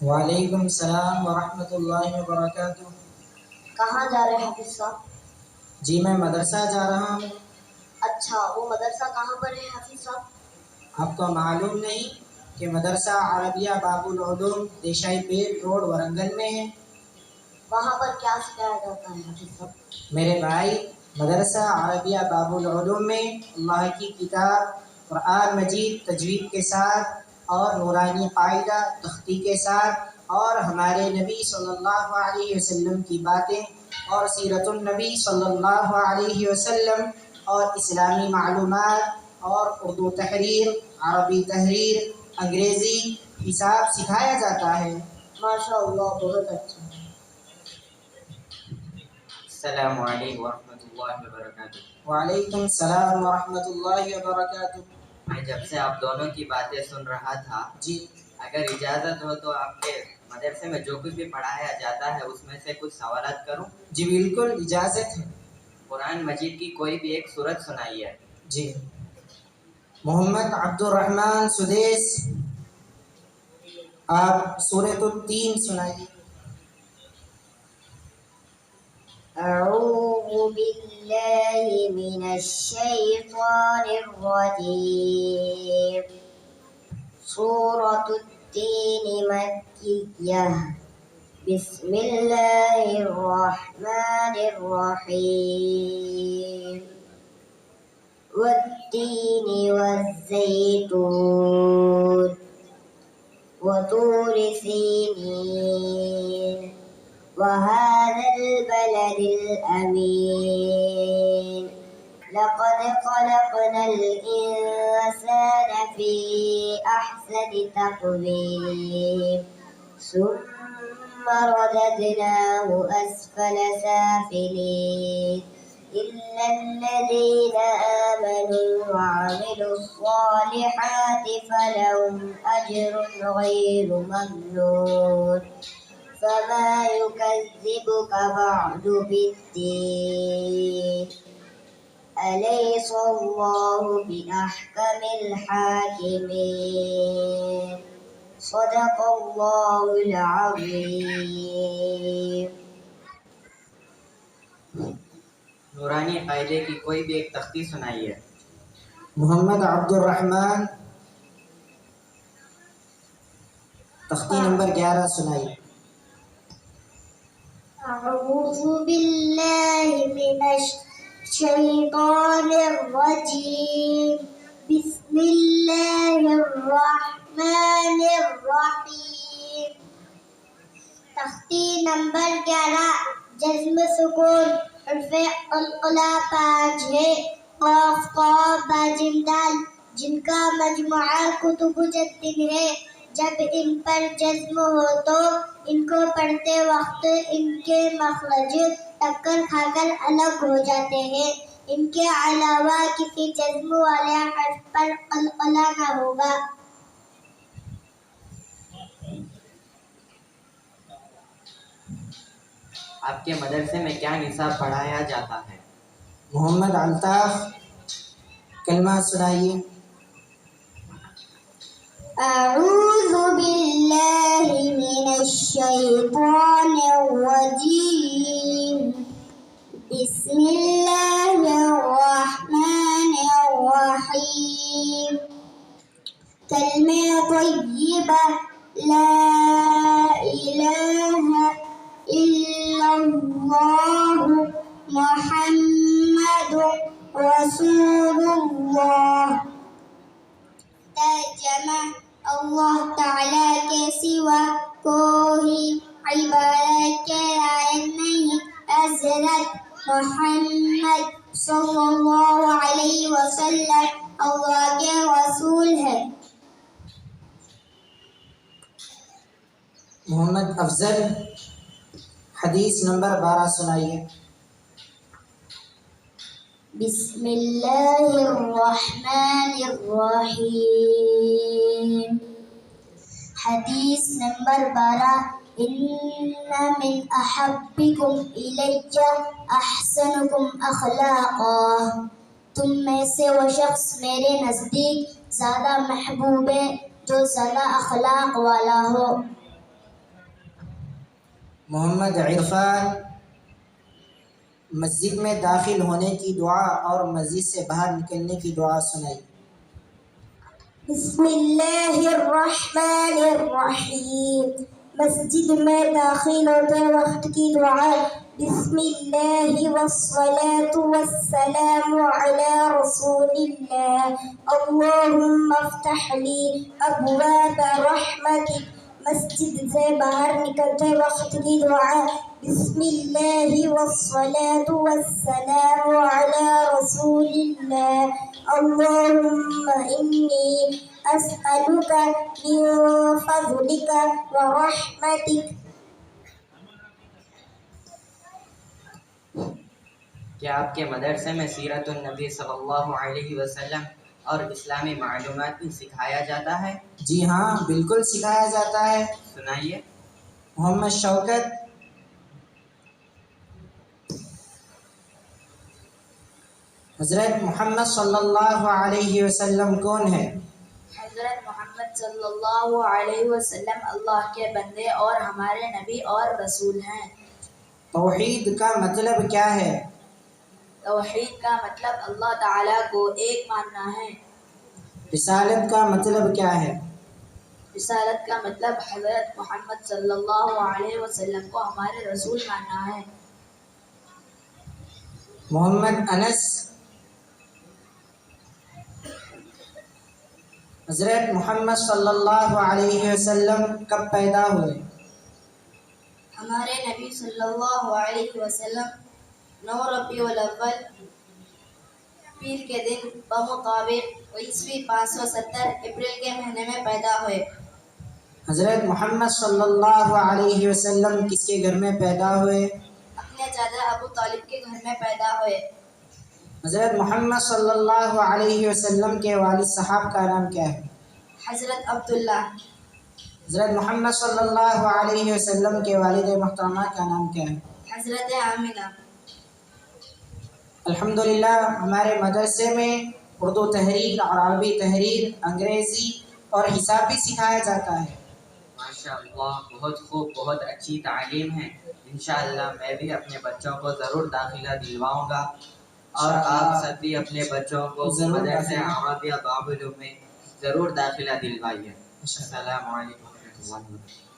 وعلیکم السلام ورحمۃ اللہ وبرکاتہ۔ کہاں جا رہے ہیں حافظ صاحب؟ جی میں مدرسہ جا رہا ہوں۔ اچھا، وہ مدرسہ کہاں پر ہے حافظ صاحب؟ آپ کو معلوم نہیں کہ مدرسہ عربیہ باب العلوم دیشائی پیٹ روڈ ورنگل میں ہے؟ وہاں پر کیا سکھایا جاتا ہے حافظ صاحب؟ میرے بھائی، مدرسہ عربیہ باب العلوم میں اللہ کی کتاب قرآن مجید تجوید کے ساتھ اور نورانی قاعدہ تختی کے ساتھ اور ہمارے نبی صلی اللہ علیہ وسلم کی باتیں اور سیرت النبی صلی اللہ علیہ وسلم اور اسلامی معلومات اور اردو تحریر، عربی تحریر، انگریزی حساب سکھایا جاتا ہے۔ ماشاء اللہ، بہت اچھا۔ السلام علیکم ورحمۃ اللہ وبرکاتہ۔ وعلیکم السلام ورحمۃ اللہ وبرکاتہ۔ میں جب سے آپ دونوں کی باتیں سن رہا تھا، جی اگر اجازت ہو تو آپ کے مدرسے میں جو کچھ بھی پڑھایا جاتا ہے اس میں سے کچھ سوالات کروں؟ جی بالکل اجازت ہے۔ قرآن مجید کی کوئی بھی ایک سورت سنائیے۔ جی محمد عبد الرحمن سدیس، آپ سورۃ التین سنائیے۔ اعوذ باللہ من الشیطان الرجیم۔ سورۃ التین مکیہ۔ بسم اللہ الرحمن الرحیم۔ والتین والزیتون وطور سینین وهذا البلد الأمين لقد خلقنا الإنسان في أحسن تقويم ثم رددناه أسفل سافلين إلا الذين آمنوا وعملوا الصالحات فلهم أجر غير ممنون فما يكذبك بعد بالدين أليس الله بأحكم الحاكمين صدق الله العظيم۔ نورانی قاعدے کی کوئی بھی ایک تختی سنائیے۔ محمد عبد الرحمن، تختی نمبر 11 سنائیے۔ أعوذ بالله من الشيطان الرجيم بسم الله الرحمن الرحيم۔ تختی نمبر 11، جزم سکون، حرف قلقلہ 5 ہے۔ قاف قاف با جیم دال، جن کا مجموعہ کتب جدن ہے۔ جب ان پر جزم ہو تو ان کو پڑھتے وقت ان کے مخرج ٹکر کھا کر الگ ہو جاتے ہیں۔ ان کے علاوہ کسی جزم والے حرف پر قلقلہ نہ ہوگا۔ آپ کے مدرسے میں کیا نصاب پڑھایا جاتا ہے؟ محمد الطاف، کلمہ سنائیے۔ أعوذ بالله من الشيطان الرجيم بسم الله الرحمن الرحيم۔ کلمہ طیبہ لا الہ الا اللہ محمد رسول اللہ۔ ترجمہ، اللہ تعالیٰ کے سوا کوئی عبادت کے لائق نہیں، حضرت محمد صلی اللہ علیہ وسلم اللہ کے رسول ہے۔ محمد افضل، حدیث نمبر 12 سنائیے۔ بسم اللہ الرحمن الرحیم۔ حدیث نمبر 12، ان من احبکم الی احسنکم اخلاقا۔ تم میں سے وہ شخص میرے نزدیک زیادہ محبوب ہے جو زیادہ اخلاق والا ہو۔ محمد عرفان مسجد میں داخل ہونے کی دعا اور مسجد سے باہر نکلنے کی دعا سنائی۔ بسم اللہ الرحمن الرحیم۔ مسجد میں داخل ہوتے وقت کی دعا۔ بسم اللہ والصلاة والسلام علی رسول اللہ، اللہم افتح لی ابواب رحمتک۔ مسجد سے باہر نکلتے وقت کی دعا۔ بسم اللہ والصلاة والسلام علی رسول اللہ، اللہم انی اسألک من فضلک ورحمتک۔ کیا آپ کے مدرسے میں سیرت النبی صلی اللہ علیہ وسلم اور اسلامی معلومات بھی سکھایا جاتا ہے؟ جی ہاں، بالکل سکھایا جاتا ہے۔ سنائیے۔ محمد شوکت، حضرت محمد صلی اللہ علیہ وسلم کون ہے؟ حضرت محمد صلی اللہ علیہ وسلم اللہ کے بندے اور ہمارے نبی اور رسول ہیں۔ توحید کا مطلب کیا ہے؟ توحید کا مطلب اللہ تعالیٰ کو ایک ماننا ہے۔ رسالت کا مطلب کیا ہے؟ رسالت کا مطلب حضرت محمد صلی اللہ علیہ وسلم کو ہمارے رسول ماننا ہے۔ محمد انس، حضرت محمد صلی اللہ علیہ وسلم کب پیدا ہوئے؟ ہمارے نبی صلی اللہ علیہ وسلم 9 ربیع الاول پیر کے دن بمطابق عیسوی 570 اپریل کے مہینے میں پیدا ہوئے۔ حضرت محمد صلی اللہ علیہ وسلم کس کے گھر میں پیدا ہوئے؟ اپنے چاچا ابو طالب کے گھر میں پیدا ہوئے۔ حضرت محمد صلی اللہ علیہ وسلم کے والد صاحب کا نام کیا ہے؟ حضرت عبداللہ۔ حضرت محمد صلی اللہ علیہ وسلم کے والد محترمہ کا نام کیا ہے؟ حضرت آمینہ۔ الحمدللہ ہمارے مدرسے میں اردو تحریر اور عربی تحریر، انگریزی اور حساب بھی سکھایا جاتا ہے۔ ماشاء اللہ، بہت خوب، بہت اچھی تعلیم ہے۔ انشاءاللہ میں بھی اپنے بچوں کو ضرور داخلہ دلواؤں گا، اور آپ سب بھی اپنے بچوں کو مدرسہ عربیہ باب العلوم میں ضرور داخلہ دلوائیے۔ السلام علیکم ورحمۃ اللہ وبرکاتہ۔